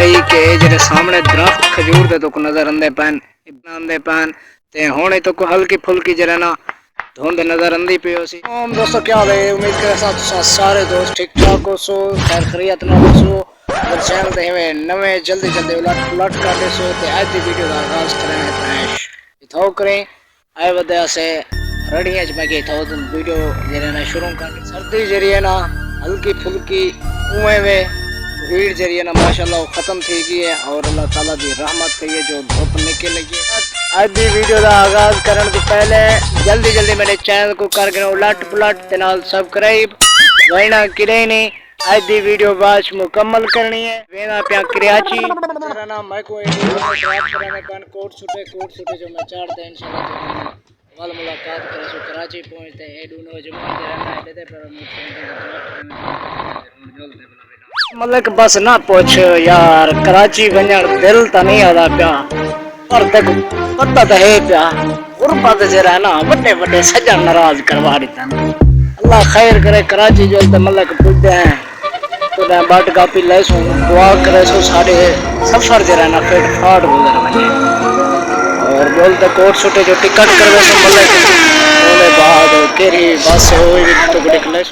रही कि जेरे सामने दरख्त खजूर दे तो को नजर आंदे पैन ते हुणे तो को हल्की फुल्की जरा ना धुंध नजर आंदी पई होसी। दोस्तों क्या हाल है, उम्मीद करे सारे दोस्त ठीक ठाक हो सो, खैर खैरियत ना हो सो। अगर चैनल ते हवे नवे जल्दी उलट कर दे सो ते आज दी वीडियो दा आगाज करने पेश इथो करें आए वदे से रड़ियां च मैं इथो वीडियो जरे ना शुरू कर। सर्दी जरिए ना हल्की फुल्की उए वे भीड़ जरिए ना माशाल्लाह खत्म थी गई है और अल्लाह ताला दी रहमत कही है जो धूप निकल लगी। आज दी वीडियो का आगाज करने तो पहले जल्दी मेरे चैनल को कर उलट पुलट ते नाल सब्सक्राइब वरना किरे नहीं। आज दी वीडियो बात मुकम्मल करनी है। वेना प्या कराची मेरा नाम मैं को कोट छुटे जो मैं चाहते इंशाल्लाह वाल मुलाकात करे सो कराची पहुंचते ए दोनों जमा दे रहना है दे पर मलक बस ना पूछ यार कराची वञण दिल त नहीं आदा प्या पर तक पता तो है प्या गुरबत जरा ना बड़े सजन नाराज करवा देता। अल्लाह खैर करे कराची जो तो मलक पुजदे हैं तो ना बाट कापी ले सो दुआ करे सो सारे सफर जरा ना फिट फाट गुजर वने और बोलते कोट छुटे जो टिकट करवे सो मलक ओले बाद केरी बस होई तो निकले।